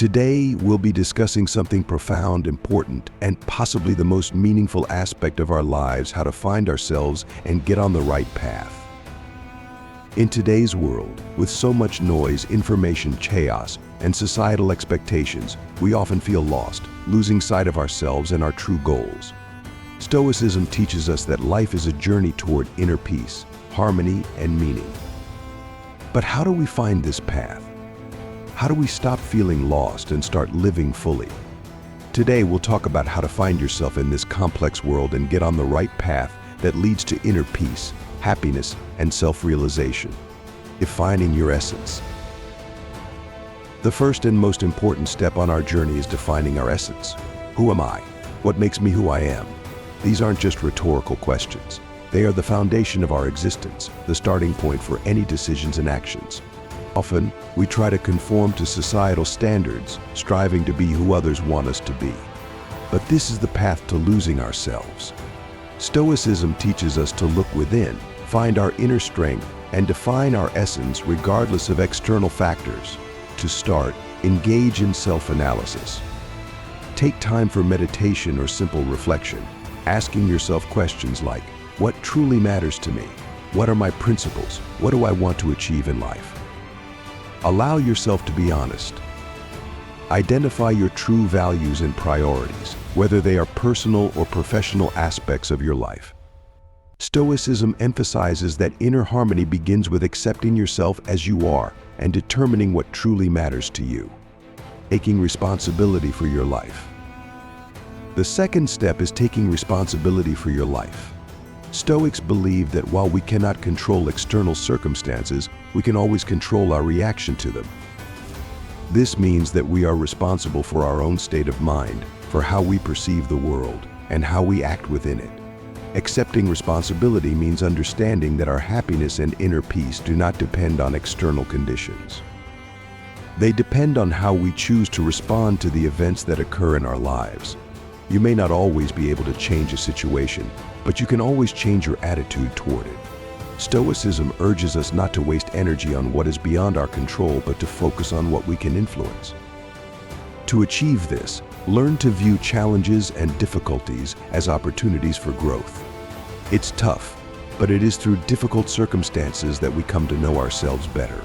Today, we'll be discussing something profound, important, and possibly the most meaningful aspect of our lives: how to find ourselves and get on the right path. In today's world, with so much noise, information, chaos, and societal expectations, we often feel lost, losing sight of ourselves and our true goals. Stoicism teaches us that life is a journey toward inner peace, harmony, and meaning. But how do we find this path? How do we stop feeling lost and start living fully? Today, we'll talk about how to find yourself in this complex world and get on the right path that leads to inner peace, happiness, and self-realization. Defining your essence. The first and most important step on our journey is defining our essence. Who am I? What makes me who I am? These aren't just rhetorical questions. They are the foundation of our existence, the starting point for any decisions and actions. Often, we try to conform to societal standards, striving to be who others want us to be. But this is the path to losing ourselves. Stoicism teaches us to look within, find our inner strength, and define our essence regardless of external factors. To start, engage in self-analysis. Take time for meditation or simple reflection, asking yourself questions like, what truly matters to me? What are my principles? What do I want to achieve in life? Allow yourself to be honest. Identify your true values and priorities, whether they are personal or professional aspects of your life. Stoicism emphasizes that inner harmony begins with accepting yourself as you are and determining what truly matters to you. Taking responsibility for your life. The second step is taking responsibility for your life. Stoics believe that while we cannot control external circumstances, we can always control our reaction to them. This means that we are responsible for our own state of mind, for how we perceive the world, and how we act within it. Accepting responsibility means understanding that our happiness and inner peace do not depend on external conditions. They depend on how we choose to respond to the events that occur in our lives. You may not always be able to change a situation, but you can always change your attitude toward it. Stoicism urges us not to waste energy on what is beyond our control, but to focus on what we can influence. To achieve this, learn to view challenges and difficulties as opportunities for growth. It's tough, but it is through difficult circumstances that we come to know ourselves better.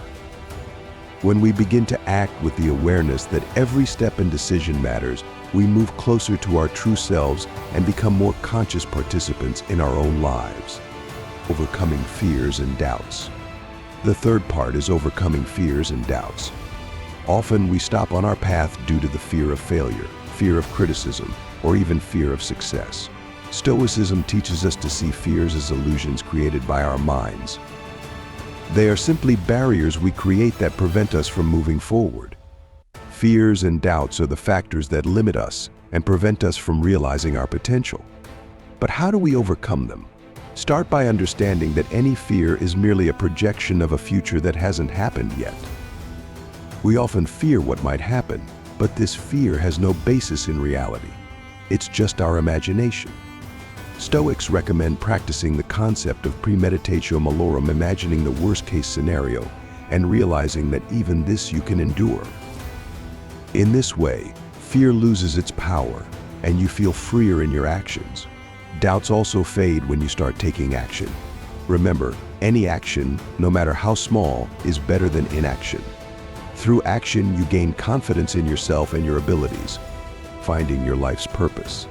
When we begin to act with the awareness that every step and decision matters, we move closer to our true selves and become more conscious participants in our own lives. Overcoming fears and doubts. The third part is overcoming fears and doubts. Often we stop on our path due to the fear of failure, fear of criticism, or even fear of success. Stoicism teaches us to see fears as illusions created by our minds. They are simply barriers we create that prevent us from moving forward. Fears and doubts are the factors that limit us and prevent us from realizing our potential. But how do we overcome them? Start by understanding that any fear is merely a projection of a future that hasn't happened yet. We often fear what might happen, but this fear has no basis in reality. It's just our imagination. Stoics recommend practicing the concept of premeditatio malorum, imagining the worst-case scenario and realizing that even this you can endure. In this way, fear loses its power and you feel freer in your actions. Doubts also fade when you start taking action. Remember, any action, no matter how small, is better than inaction. Through action, you gain confidence in yourself and your abilities, finding your life's purpose.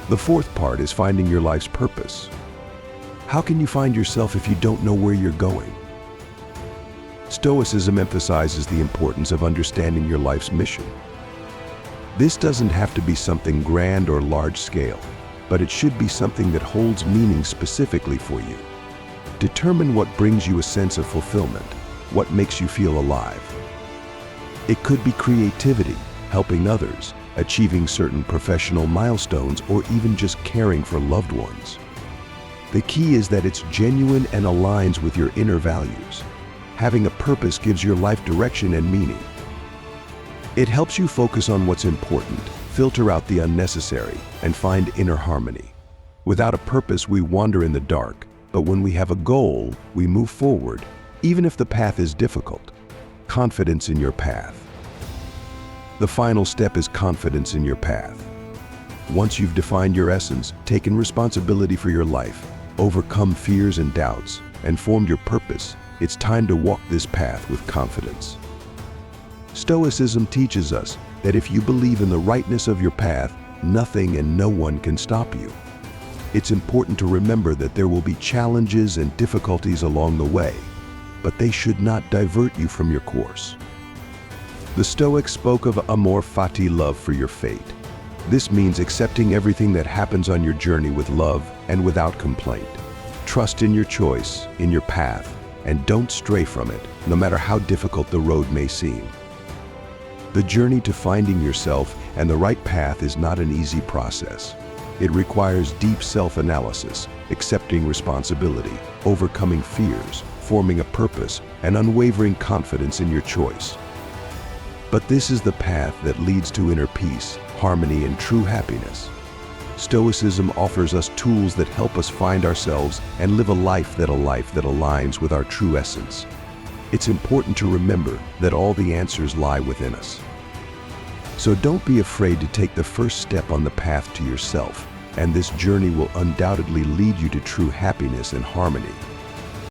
The fourth part is finding your life's purpose. How can you find yourself if you don't know where you're going? Stoicism emphasizes the importance of understanding your life's mission. This doesn't have to be something grand or large-scale, but it should be something that holds meaning specifically for you. Determine what brings you a sense of fulfillment, what makes you feel alive. It could be creativity, helping others, achieving certain professional milestones, or even just caring for loved ones. The key is that it's genuine and aligns with your inner values. Having a purpose gives your life direction and meaning. It helps you focus on what's important, filter out the unnecessary, and find inner harmony. Without a purpose, we wander in the dark, but when we have a goal, we move forward, even if the path is difficult. Confidence in your path. The final step is confidence in your path. Once you've defined your essence, taken responsibility for your life, overcome fears and doubts, and formed your purpose, it's time to walk this path with confidence. Stoicism teaches us that if you believe in the rightness of your path, nothing and no one can stop you. It's important to remember that there will be challenges and difficulties along the way, but they should not divert you from your course. The Stoics spoke of amor fati, love for your fate. This means accepting everything that happens on your journey with love and without complaint. Trust in your choice, in your path, and don't stray from it, no matter how difficult the road may seem. The journey to finding yourself and the right path is not an easy process. It requires deep self-analysis, accepting responsibility, overcoming fears, forming a purpose, and unwavering confidence in your choice. But this is the path that leads to inner peace, harmony, and true happiness. Stoicism offers us tools that help us find ourselves and live a life that aligns with our true essence. It's important to remember that all the answers lie within us. So don't be afraid to take the first step on the path to yourself, and this journey will undoubtedly lead you to true happiness and harmony.